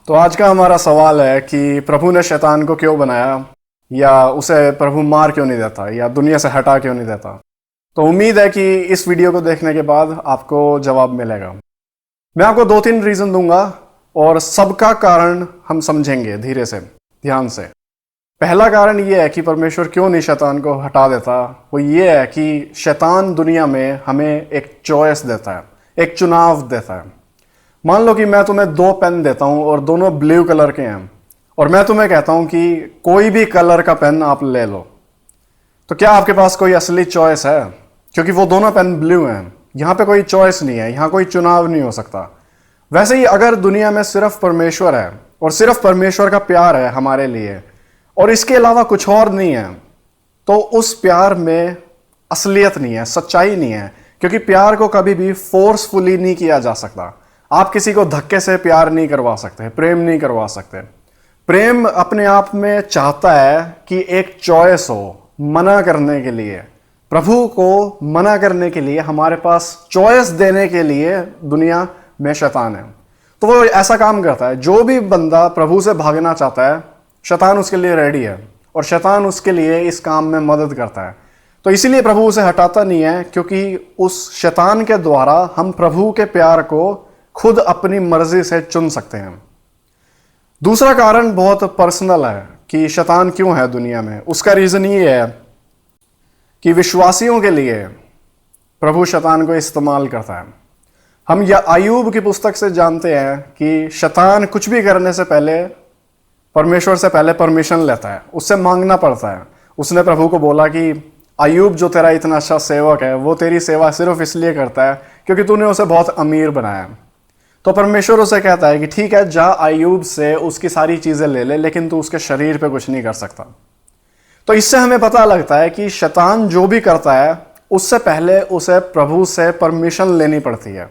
तो आज का हमारा सवाल है कि प्रभु ने शैतान को क्यों बनाया, या उसे प्रभु मार क्यों नहीं देता, या दुनिया से हटा क्यों नहीं देता। तो उम्मीद है कि इस वीडियो को देखने के बाद आपको जवाब मिलेगा। मैं आपको 2-3 रीज़न दूंगा और सबका कारण हम समझेंगे धीरे से, ध्यान से। पहला कारण ये है कि परमेश्वर क्यों नहीं शैतान को हटा देता, वो ये है कि शैतान दुनिया में हमें एक चॉइस देता है, एक चुनाव देता है। मान लो कि मैं तुम्हें 2 पेन देता हूं और दोनों ब्लू कलर के हैं, और मैं तुम्हें कहता हूं कि कोई भी कलर का पेन आप ले लो। तो क्या आपके पास कोई असली चॉइस है? क्योंकि वो दोनों पेन ब्लू हैं, यहां पे कोई चॉइस नहीं है, यहां कोई चुनाव नहीं हो सकता। वैसे ही अगर दुनिया में सिर्फ परमेश्वर है और सिर्फ परमेश्वर का प्यार है हमारे लिए और इसके अलावा कुछ और नहीं है, तो उस प्यार में असलियत नहीं है, सच्चाई नहीं है। क्योंकि प्यार को कभी भी फोर्सफुली नहीं किया जा सकता। आप किसी को धक्के से प्यार नहीं करवा सकते, प्रेम नहीं करवा सकते। प्रेम अपने आप में चाहता है कि एक चॉइस हो मना करने के लिए। प्रभु को मना करने के लिए हमारे पास चॉइस देने के लिए दुनिया में शैतान है। तो वो ऐसा काम करता है, जो भी बंदा प्रभु से भागना चाहता है शैतान उसके लिए रेडी है, और शैतान उसके लिए इस काम में मदद करता है। तो इसीलिए प्रभु उसे हटाता नहीं है, क्योंकि उस शैतान के द्वारा हम प्रभु के प्यार को खुद अपनी मर्जी से चुन सकते हैं। दूसरा कारण बहुत पर्सनल है कि शैतान क्यों है दुनिया में। उसका रीजन ये है कि विश्वासियों के लिए प्रभु शैतान को इस्तेमाल करता है। हम या अय्यूब की पुस्तक से जानते हैं कि शैतान कुछ भी करने से पहले परमेश्वर से पहले परमिशन लेता है, उससे मांगना पड़ता है। उसने प्रभु को बोला कि अय्यूब जो तेरा इतना अच्छा सेवक है, वो तेरी सेवा सिर्फ इसलिए करता है क्योंकि तूने उसे बहुत अमीर बनाया। तो परमेश्वर उसे कहता है कि ठीक है, जा अय्यूब से उसकी सारी चीजें ले ले, लेकिन तू उसके शरीर पे कुछ नहीं कर सकता। तो इससे हमें पता लगता है कि शैतान जो भी करता है उससे पहले उसे प्रभु से परमिशन लेनी पड़ती है।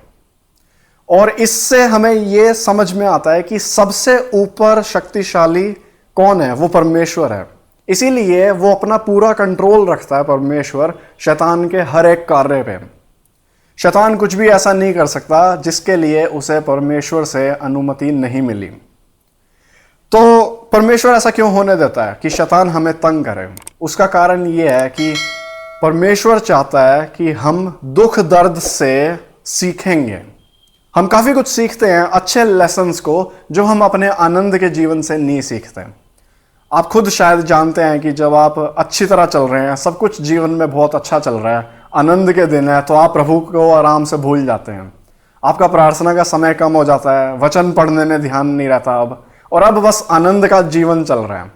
और इससे हमें यह समझ में आता है कि सबसे ऊपर शक्तिशाली कौन है, वो परमेश्वर है। इसीलिए वो अपना पूरा कंट्रोल रखता है परमेश्वर शैतान के हर एक कार्य पे। शैतान कुछ भी ऐसा नहीं कर सकता जिसके लिए उसे परमेश्वर से अनुमति नहीं मिली। तो परमेश्वर ऐसा क्यों होने देता है कि शैतान हमें तंग करे? उसका कारण यह है कि परमेश्वर चाहता है कि हम दुख दर्द से सीखेंगे। हम काफी कुछ सीखते हैं, अच्छे लेसन्स को, जो हम अपने आनंद के जीवन से नहीं सीखते। आप खुद शायद जानते हैं कि जब आप अच्छी तरह चल रहे हैं, सब कुछ जीवन में बहुत अच्छा चल रहा है, आनंद के दिन है, तो आप प्रभु को आराम से भूल जाते हैं। आपका प्रार्थना का समय कम हो जाता है, वचन पढ़ने में ध्यान नहीं रहता अब, और अब बस आनंद का जीवन चल रहा है।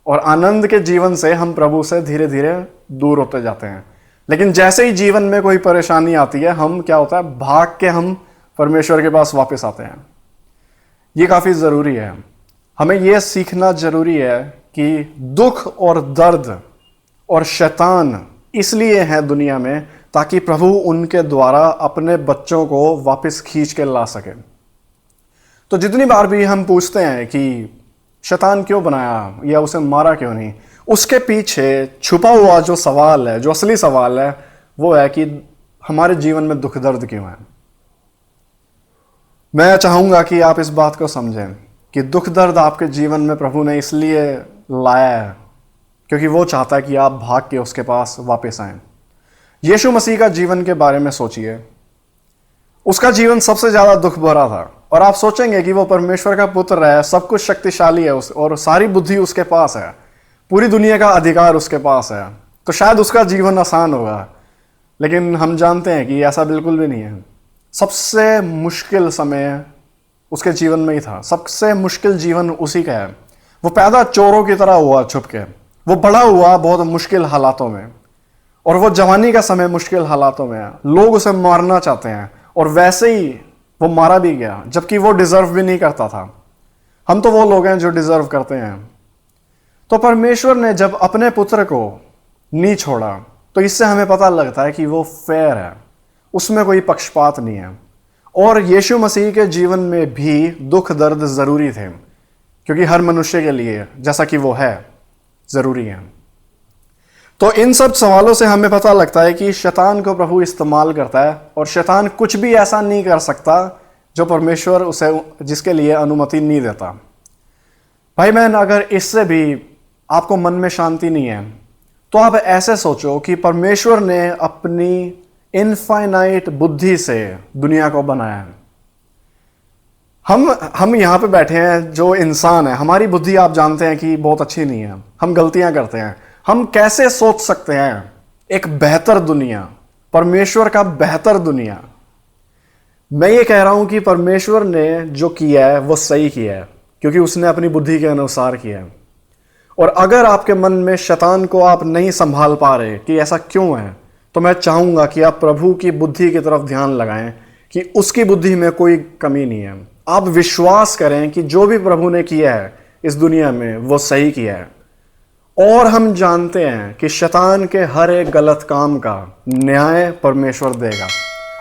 और आनंद के जीवन से हम प्रभु से धीरे धीरे दूर होते जाते हैं। लेकिन जैसे ही जीवन में कोई परेशानी आती है, हम क्या होता है, भाग के हम परमेश्वर के पास वापस आते हैं। ये काफी जरूरी है। हमें यह सीखना जरूरी है कि दुख और दर्द और शैतान इसलिए है दुनिया में ताकि प्रभु उनके द्वारा अपने बच्चों को वापस खींच के ला सके। तो जितनी बार भी हम पूछते हैं कि शैतान क्यों बनाया या उसे मारा क्यों नहीं, उसके पीछे छुपा हुआ जो सवाल है, जो असली सवाल है, वो है कि हमारे जीवन में दुख दर्द क्यों है। मैं चाहूंगा कि आप इस बात को समझें कि दुख दर्द आपके जीवन में प्रभु ने इसलिए लाया है क्योंकि वो चाहता है कि आप भाग के उसके पास वापस आएं। यीशु मसीह का जीवन के बारे में सोचिए। उसका जीवन सबसे ज्यादा दुख भरा था, और आप सोचेंगे कि वो परमेश्वर का पुत्र है, सब कुछ शक्तिशाली है और सारी बुद्धि उसके पास है, पूरी दुनिया का अधिकार उसके पास है, तो शायद उसका जीवन आसान होगा। लेकिन हम जानते हैं कि ऐसा बिल्कुल भी नहीं है। सबसे मुश्किल समय उसके जीवन में ही था। सबसे मुश्किल जीवन उसी का है। वो पैदा चोरों की तरह हुआ छुप के, वो बड़ा हुआ बहुत मुश्किल हालातों में, और वो जवानी का समय मुश्किल हालातों में है। लोग उसे मारना चाहते हैं, और वैसे ही वो मारा भी गया, जबकि वो डिजर्व भी नहीं करता था। हम तो वो लोग हैं जो डिजर्व करते हैं। तो परमेश्वर ने जब अपने पुत्र को नहीं छोड़ा, तो इससे हमें पता लगता है कि वो फेयर है, उसमें कोई पक्षपात नहीं है। और यीशु मसीह के जीवन में भी दुख दर्द जरूरी थे, क्योंकि हर मनुष्य के लिए, जैसा कि वो है, जरूरी है। तो इन सब सवालों से हमें पता लगता है कि शैतान को प्रभु इस्तेमाल करता है, और शैतान कुछ भी ऐसा नहीं कर सकता जो परमेश्वर उसे, जिसके लिए अनुमति नहीं देता। भाई बहन, अगर इससे भी आपको मन में शांति नहीं है तो आप ऐसे सोचो कि परमेश्वर ने अपनी इनफाइनाइट बुद्धि से दुनिया को बनाया है। हम यहाँ पे बैठे हैं, जो इंसान है, हमारी बुद्धि आप जानते हैं कि बहुत अच्छी नहीं है, हम गलतियां करते हैं। हम कैसे सोच सकते हैं एक बेहतर दुनिया, परमेश्वर का बेहतर दुनिया? मैं ये कह रहा हूं कि परमेश्वर ने जो किया है वो सही किया है, क्योंकि उसने अपनी बुद्धि के अनुसार किया है। और अगर आपके मन में शैतान को आप नहीं संभाल पा रहे कि ऐसा क्यों है, तो मैं चाहूंगा कि आप प्रभु की बुद्धि की तरफ ध्यान लगाएं कि उसकी बुद्धि में कोई कमी नहीं है। आप विश्वास करें कि जो भी प्रभु ने किया है इस दुनिया में वो सही किया है। और हम जानते हैं कि शैतान के हर एक गलत काम का न्याय परमेश्वर देगा।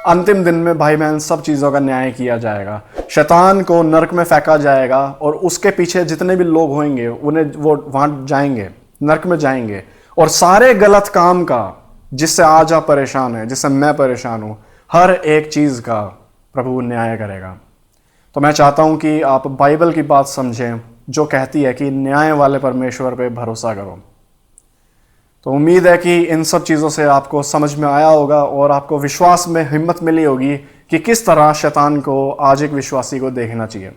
अंतिम दिन में भाई बहन सब चीज़ों का न्याय किया जाएगा। शैतान को नरक में फेंका जाएगा और उसके पीछे जितने भी लोग होंगे उन्हें वो वहां जाएंगे, नरक में जाएंगे। और सारे गलत काम का, जिससे आज आप परेशान हैं, जिससे मैं परेशान हूं, हर एक चीज़ का प्रभु न्याय करेगा। तो मैं चाहता हूं कि आप बाइबल की बात समझें जो कहती है कि न्याय वाले परमेश्वर पे भरोसा करो। तो उम्मीद है कि इन सब चीज़ों से आपको समझ में आया होगा और आपको विश्वास में हिम्मत मिली होगी कि किस तरह शैतान को आज एक विश्वासी को देखना चाहिए।